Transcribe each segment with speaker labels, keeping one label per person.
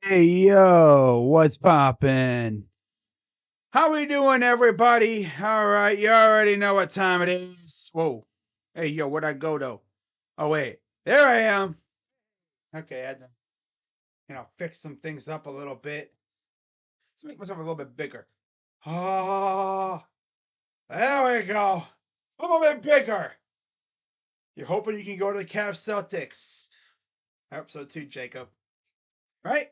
Speaker 1: Hey yo, what's poppin'? How we doing, everybody? All right, you already know what time it is. Whoa, hey yo, where'd I go though? Oh wait, there I am. Okay, I had to, fix some things up a little bit. Let's make myself a little bit bigger. Oh, there we go. A little bit bigger. You're hoping you can go to the Cavs Celtics. I hope so too, Jacob. Right?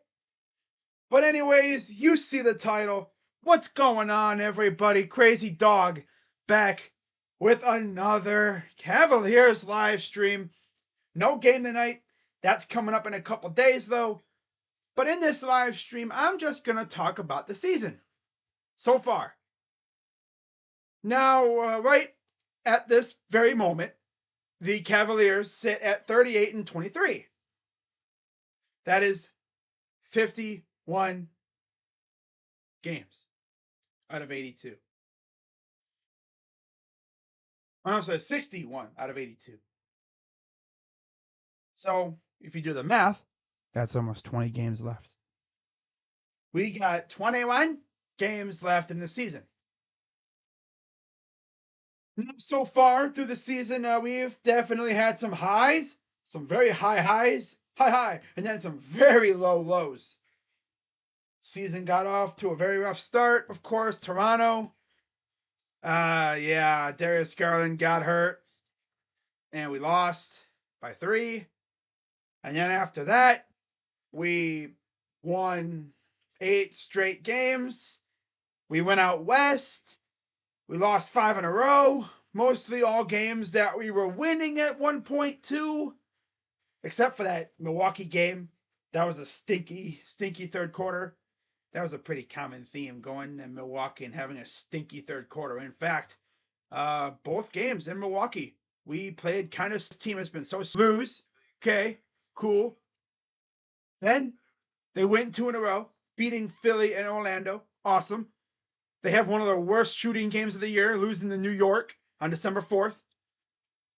Speaker 1: But anyways, you see the title. What's going on, everybody? Crazy Dog back with another Cavaliers live stream. No game tonight. That's coming up in a couple days, though. But in this live stream, I'm just going to talk about the season so far. Now, right at this very moment, the Cavaliers sit at 38-23. That is 51 games out of 82. I'm sorry, 61 out of 82. So if you do the math, that's almost 20 games left. We got 21 games left in the season. So far through the season, we've definitely had some highs, some very high highs, high, and then some very low lows. Season got off to a very rough start, of course. Toronto. Yeah, Darius Garland got hurt, and we lost by 3. And then after that, we won 8 straight games. We went out west. We lost 5 in a row. Mostly all games that we were winning at 1.2, except for that Milwaukee game. That was a stinky third quarter. That was a pretty common theme, going in Milwaukee and having a stinky third quarter. In fact, both games in Milwaukee, we played kind of. This team has been so lose. Okay, cool. Then they win 2 in a row, beating Philly and Orlando. Awesome. They have one of the worst shooting games of the year, losing to New York on December 4th.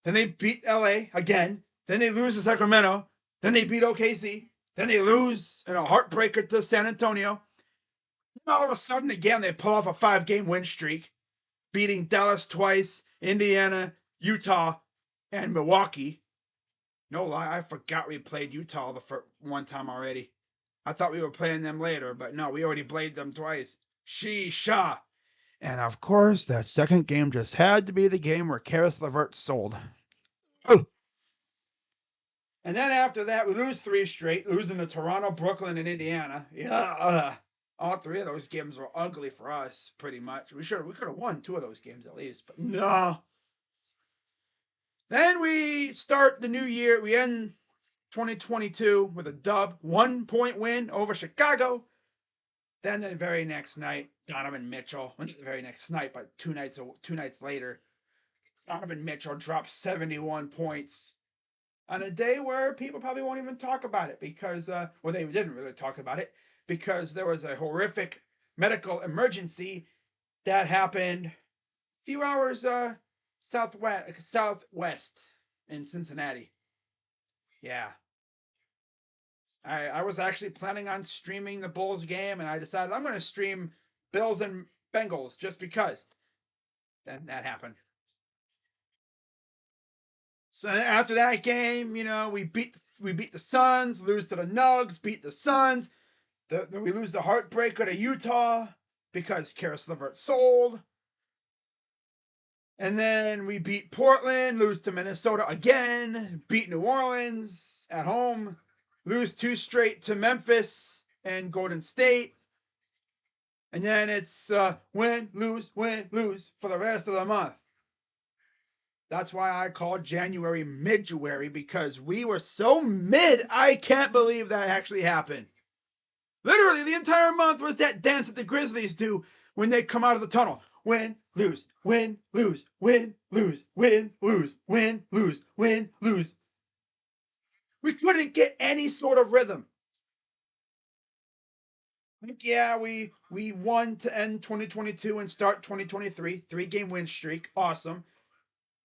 Speaker 1: Then they beat LA again. Then they lose to Sacramento. Then they beat OKC. Then they lose in a heartbreaker to San Antonio. And all of a sudden, again, they pull off a 5-game win streak, beating Dallas twice, Indiana, Utah, and Milwaukee. No lie, I forgot we played Utah the first one time already. I thought we were playing them later, but no, we already played them twice. Sheesha. And of course, that second game just had to be the game where Karis LeVert sold. Oh. And then after that, we lose 3 straight, losing to Toronto, Brooklyn, and Indiana. Yeah, all 3 of those games were ugly for us, pretty much. We could have won 2 of those games at least, but no. Then we start the new year. We end 2022 with a dub, 1-point win over Chicago. Then the very next night, Donovan Mitchell, not the very next night, but 2 nights later, Donovan Mitchell dropped 71 points on a day where people probably won't even talk about it because, well, they didn't really talk about it because there was a horrific medical emergency that happened a few hours southwest in Cincinnati. Yeah. I was actually planning on streaming the Bulls game, and I decided I'm going to stream Bills and Bengals just because. Then that happened. So after that game, we beat the Suns, lose to the Nugs, beat the Suns. We lose the heartbreaker to Utah because Karis LeVert sold. And then we beat Portland, lose to Minnesota again, beat New Orleans at home, lose 2 straight to Memphis and Golden State. And then it's win, lose for the rest of the month. That's why I called January mid-January, because we were so mid, I can't believe that actually happened. Literally, the entire month was that dance that the Grizzlies do when they come out of the tunnel. Win, lose, win, lose, win, lose, win, lose, win, lose, win, lose. We couldn't get any sort of rhythm. Yeah, we won to end 2022 and start 2023. 3-game win streak. Awesome.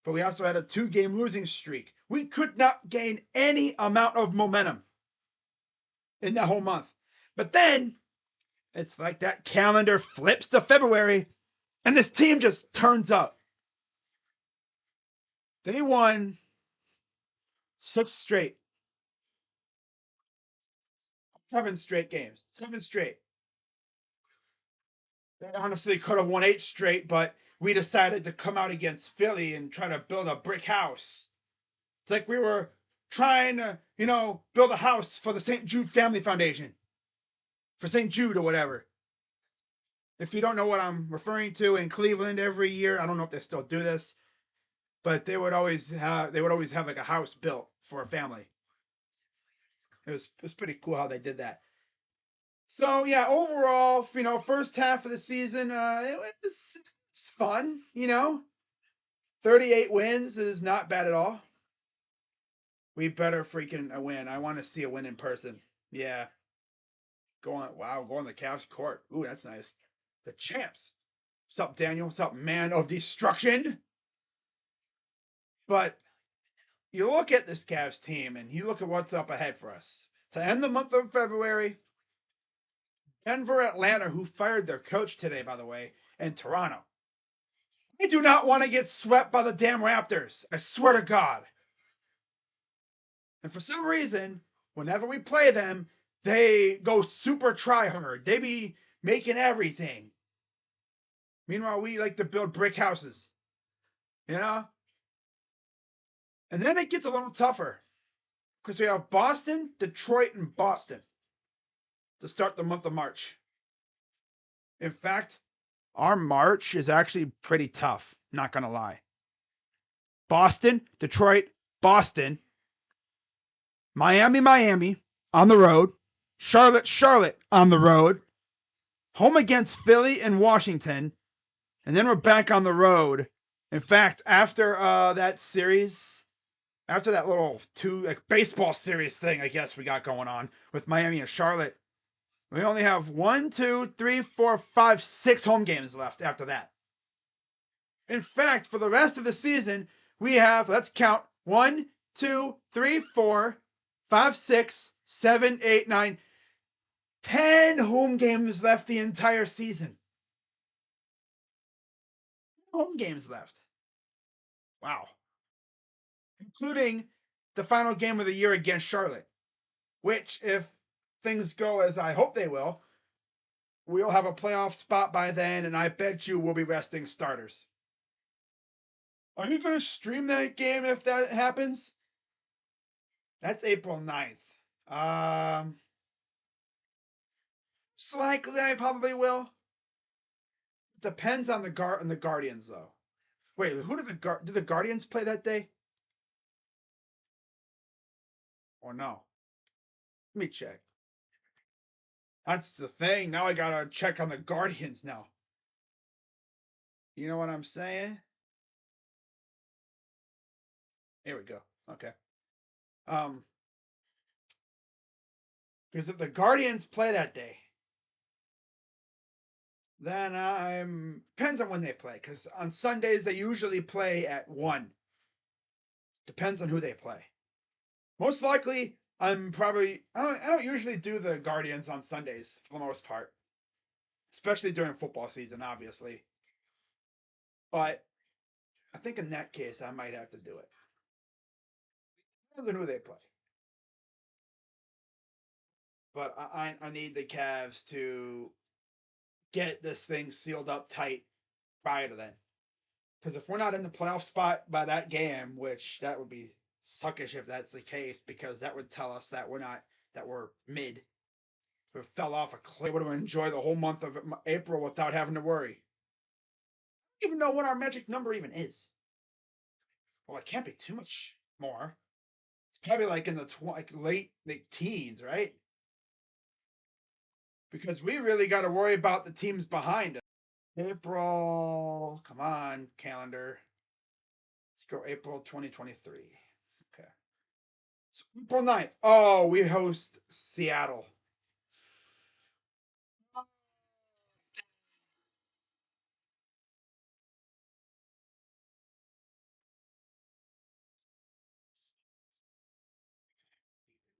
Speaker 1: But we also had a 2-game losing streak. We could not gain any amount of momentum in that whole month. But then it's like that calendar flips to February and this team just turns up. They won six straight, seven straight games, seven straight. They honestly could have won eight straight, but we decided to come out against Philly and try to build a brick house. It's like we were trying to, build a house for the St. Jude Family Foundation, for St. Jude or whatever. If you don't know what I'm referring to, in Cleveland every year, I don't know if they still do this, but they would always have like a house built for a family. It was pretty cool how they did that. So yeah, overall, first half of the season, it's fun. 38 wins is not bad at all. We better freaking win. I want to see a win in person. Yeah, go on the Cavs court. Ooh, that's nice. The champs. What's up, Daniel? What's up, man of destruction? But you look at this Cavs team and you look at what's up ahead for us. To end the month of February, Denver, Atlanta, who fired their coach today, by the way, and Toronto. I do not want to get swept by the damn Raptors. I swear to God. And for some reason, whenever we play them, they go super try hard. They be making everything. Meanwhile, we like to build brick houses, you know? And then it gets a little tougher because we have Boston, Detroit, and Boston to start the month of March. In fact, our March is actually pretty tough, not going to lie. Boston, Detroit, Boston, Miami, Miami on the road, Charlotte, Charlotte on the road, home against Philly and Washington, and then we're back on the road. In fact, after that series, after that little baseball series thing, I guess we got going on with Miami and Charlotte, we only have 6 home games left after that. In fact, for the rest of the season, we have, let's count, 1, 2, 3, 4, 5, 6, 7, 8, 9, 10 home games left the entire season. Home games left. Wow. Including the final game of the year against Charlotte, which, if things go as I hope they will, we'll have a playoff spot by then, and I bet you we'll be resting starters. Are you going to stream that game if that happens? That's April 9th. Most likely I probably will. Depends on the Guardians though. Wait, who do the Guardians play that day? Or no? Let me check. That's the thing. Now I gotta check on the Guardians now. You know what I'm saying? Here we go. Okay. Um, because if the Guardians play that day, then I'm depends on when they play. Because on Sundays they usually play at 1. Depends on who they play. Most likely, I don't usually do the Guardians on Sundays for the most part, especially during football season, obviously. But I think in that case, I might have to do it. Depends on who they play. But I need the Cavs to get this thing sealed up tight prior to then. Because if we're not in the playoff spot by that game, which that would be suckish if that's the case, because that would tell us that we're mid. We fell off a cliff. Would have enjoyed the whole month of April without having to worry. I don't even know what our magic number even is. Well, it can't be too much more. It's probably like in the late teens, right? Because we really got to worry about the teams behind us. April, come on, calendar. Let's go April 2023. Okay. So April 9th. Oh, we host Seattle.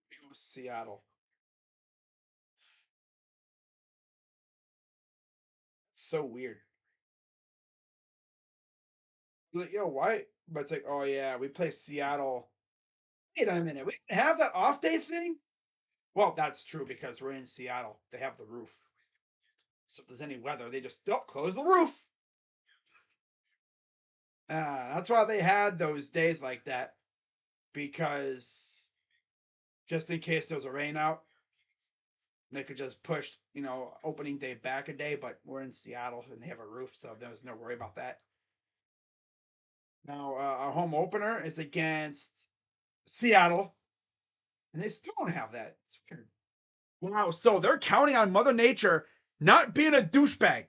Speaker 1: We host Seattle. So weird. Like, yo, why? But it's like, oh yeah, we play Seattle. Wait a minute, we didn't have that off day thing. Well, that's true because we're in Seattle. They have the roof. So if there's any weather, they just don't close the roof. That's why they had those days like that because just in case there was a rain out, they could just push, opening day back a day. But we're in Seattle and they have a roof, so there was no worry about that. Now, our home opener is against Seattle, and they still don't have that. It's weird. Wow, so they're counting on Mother Nature not being a douchebag.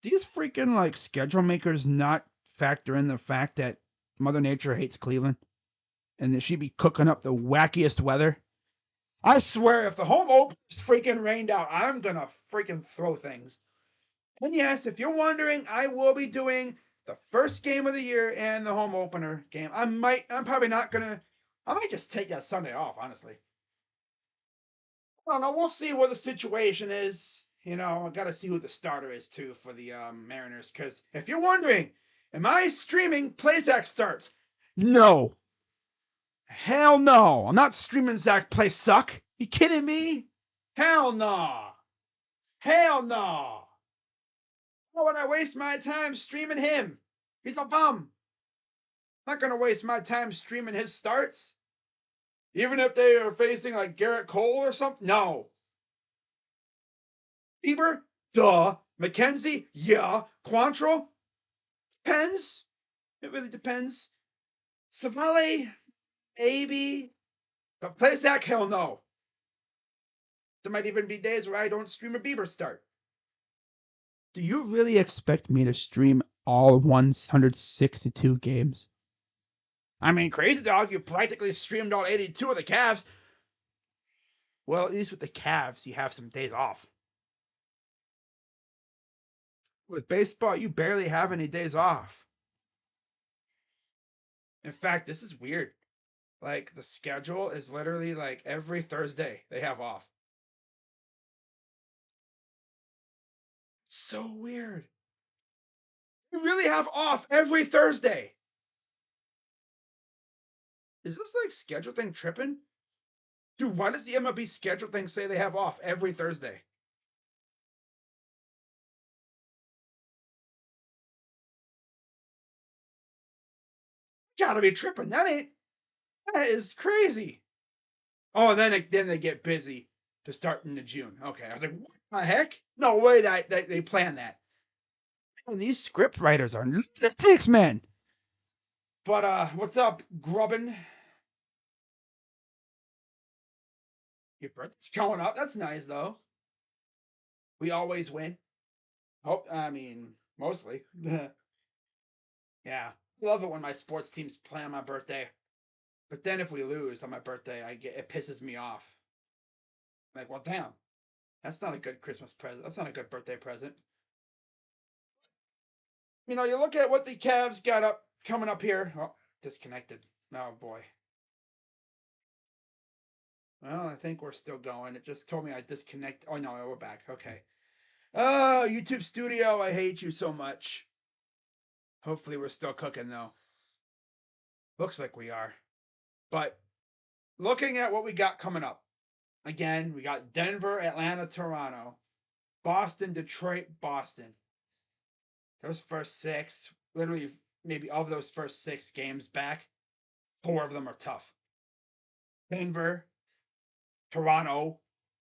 Speaker 1: These freaking like schedule makers not factor in the fact that Mother Nature hates Cleveland and that she'd be cooking up the wackiest weather. I swear, if the home openers freaking rained out, I'm gonna freaking throw things. And yes, if you're wondering, I will be doing the first game of the year and the home opener game. I'm probably not gonna, I might just take that Sunday off, honestly. I don't know. We'll see what the situation is. I got to see who the starter is too for the Mariners. Because if you're wondering, am I streaming play Zach starts? No. Hell no. I'm not streaming Zach play suck. You kidding me? Hell no. Hell no. Why would I waste my time streaming him? He's a bum. I'm not gonna waste my time streaming his starts. Even if they are facing like Garrett Cole or something. No. Bieber? Duh. McKenzie? Yeah. Quantrill? Depends. It really depends. Savale? Maybe. But play Zach? Hell no. There might even be days where I don't stream a Bieber start. Do you really expect me to stream all 162 games? I mean, crazy dog, you practically streamed all 82 of the Cavs. Well, at least with the Cavs, you have some days off. With baseball, you barely have any days off. In fact, this is weird. Like, the schedule is literally like every Thursday they have off. It's so weird. You really have off every Thursday. Is this like schedule thing tripping? Dude, why does the MLB schedule thing say they have off every Thursday? Gotta be tripping. That is crazy. Oh, and then they get busy to start into June. Okay, I was like, what the heck? No way that they plan that. And these script writers are lunatics, man. But what's up, Grubbin? Your birthday's going up. That's nice though. We always win. Hope I mean mostly. Yeah. I love it when my sports teams play on my birthday. But then if we lose on my birthday, it pisses me off. Like, well, damn, that's not a good Christmas present. That's not a good birthday present. You look at what the Cavs got up coming up here. Oh, disconnected. Oh boy. Well, I think we're still going. It just told me I disconnected. Oh no, we're back. Okay. Oh, YouTube Studio, I hate you so much. Hopefully we're still cooking though. Looks like we are. But looking at what we got coming up. Again, we got Denver, Atlanta, Toronto, Boston, Detroit, Boston. Those first six, literally, maybe of those first six games back, four of them are tough. Denver, Toronto,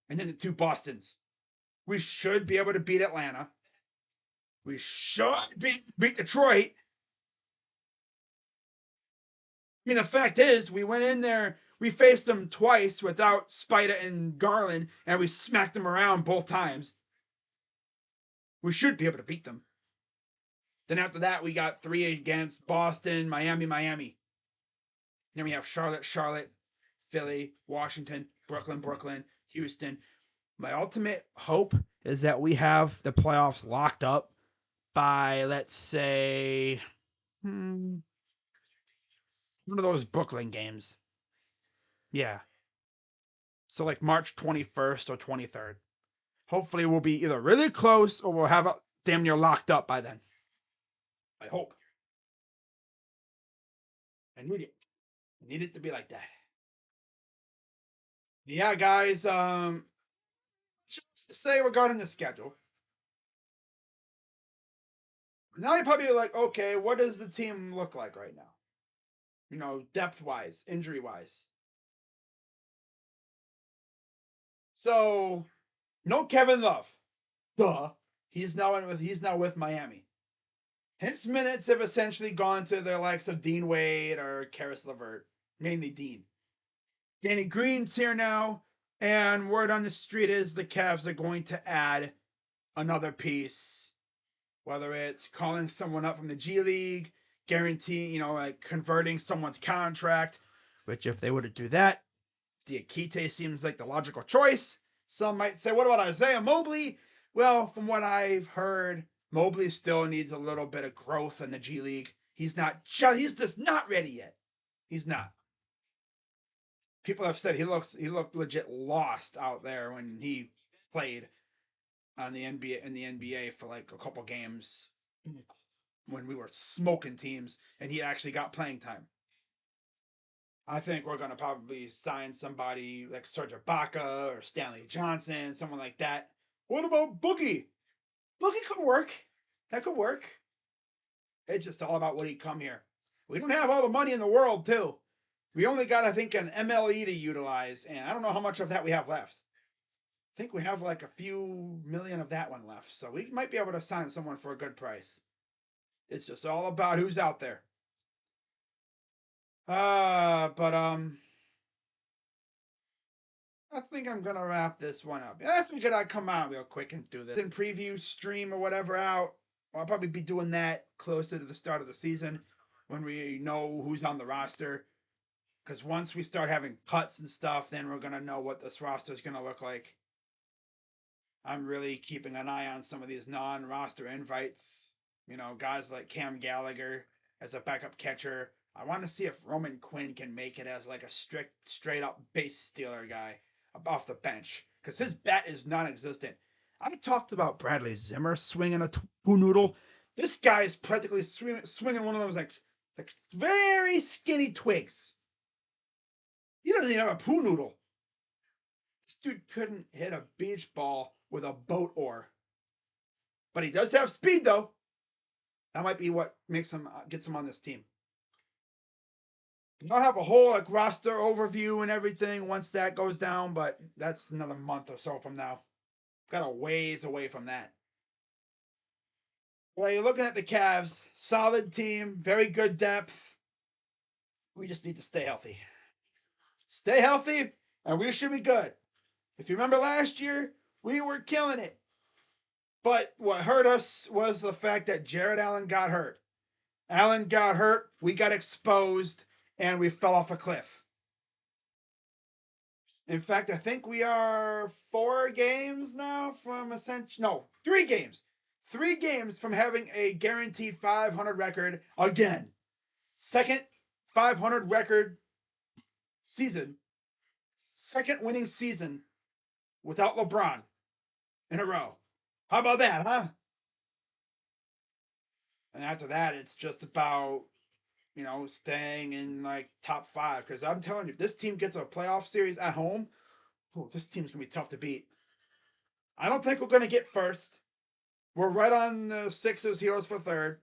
Speaker 1: and then the two Bostons. We should be able to beat Atlanta. We should beat Detroit. I mean, the fact is, we went in there, we faced them twice without Spida and Garland, and we smacked them around both times. We should be able to beat them. Then after that, we got three against Boston, Miami, Miami. Then we have Charlotte, Charlotte, Philly, Washington, Brooklyn, Brooklyn, Houston. My ultimate hope is that we have the playoffs locked up by, let's say, one of those Brooklyn games. Yeah. So like March 21st or 23rd. Hopefully, we'll be either really close or we'll have it damn near locked up by then. I hope. I need it. I need it to be like that. Yeah, guys. Just to say regarding the schedule. Now you're probably like, okay, what does the team look like right now? You know, depth wise, injury wise. So, no Kevin Love. Duh. He's now with Miami. His minutes have essentially gone to the likes of Dean Wade or Karis LeVert, mainly Dean. Danny Green's here now, and word on the street is the Cavs are going to add another piece, whether it's calling someone up from the G League, guaranteeing, like converting someone's contract, which if they were to do that, Diakite seems like the logical choice. Some might say, what about Isaiah Mobley? Well, from what I've heard, Mobley still needs a little bit of growth in the G League. He's just not ready yet. He's not. People have said he looked legit lost out there when he played on the NBA for like a couple games when we were smoking teams and he actually got playing time. I think we're gonna probably sign somebody like Serge Ibaka or Stanley Johnson, someone like that. What about Boogie? Boogie could work. That could work. It's just all about what he come here. We don't have all the money in the world, too. We only got, I think, an MLE to utilize, and I don't know how much of that we have left. I think we have like a few million of that one left, so we might be able to sign someone for a good price. It's just all about who's out there. But I think I'm gonna wrap this one up. I figured I'd come out real quick and do this in preview stream or whatever out. I'll probably be doing that closer to the start of the season when we know who's on the roster. Because once we start having cuts and stuff, then we're gonna know what this roster is gonna look like. I'm really keeping an eye on some of these non-roster invites. Guys like Cam Gallagher as a backup catcher. I want to see if Roman Quinn can make it as like a straight up base stealer guy off the bench because his bat is non-existent. I talked about Bradley Zimmer swinging a poo noodle. This guy is practically swinging one of those like very skinny twigs. He doesn't even have a poo noodle. This dude couldn't hit a beach ball with a boat oar. But he does have speed, though. That might be what makes him gets him on this team. I'll have a whole like roster overview and everything once that goes down, but that's another month or so from now. Got a ways away from that. Well, you're looking at the Cavs, solid team, very good depth. We just need to stay healthy. Stay healthy, and we should be good. If you remember last year, we were killing it. But what hurt us was the fact that Jared Allen got hurt. Allen got hurt, we got exposed, and we fell off a cliff. In fact, I think we are 4 games now from essentially, no, 3 games. 3 games from having a guaranteed 500 record again. Second 500 record season. Second winning season without LeBron in a row. How about that, huh? And after that, it's just about, staying in like top 5. Because I'm telling you, if this team gets a playoff series at home, this team's going to be tough to beat. I don't think we're going to get first. We're right on the Sixers' heels for third.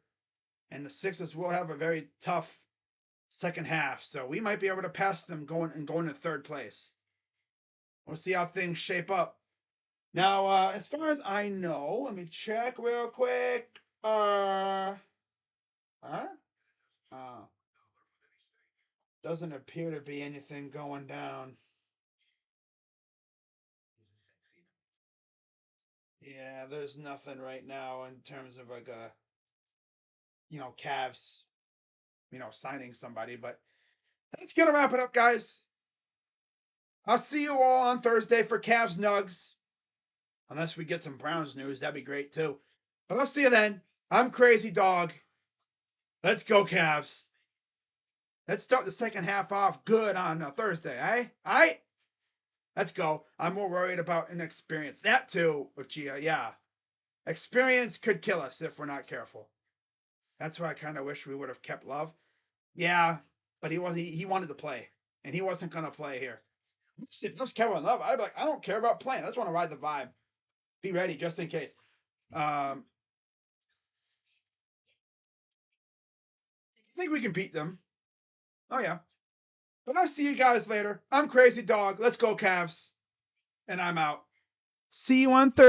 Speaker 1: And the Sixers will have a very tough second half. So we might be able to pass them going to third place. We'll see how things shape up. Now, as far as I know, let me check real quick. Huh? Doesn't appear to be anything going down. Yeah, there's nothing right now in terms of like Cavs, signing somebody. But that's gonna wrap it up, guys. I'll see you all on Thursday for Cavs Nugs. Unless we get some Browns news, that'd be great too. But I'll see you then. I'm Crazy Dog. Let's go, Cavs. Let's start the second half off good on Thursday, eh? All right? Let's go. I'm more worried about inexperience. That too, Uchiha. Yeah. Experience could kill us if we're not careful. That's why I kind of wish we would have kept Love. Yeah, but he wasn't. He wanted to play, and he wasn't gonna play here. If it was Kevin Love, I'd be like, I don't care about playing. I just want to ride the vibe. Be ready just in case. I think we can beat them. Oh yeah. But I'll see you guys later. I'm Crazy Dog. Let's go, Cavs. And I'm out. See you on Thursday.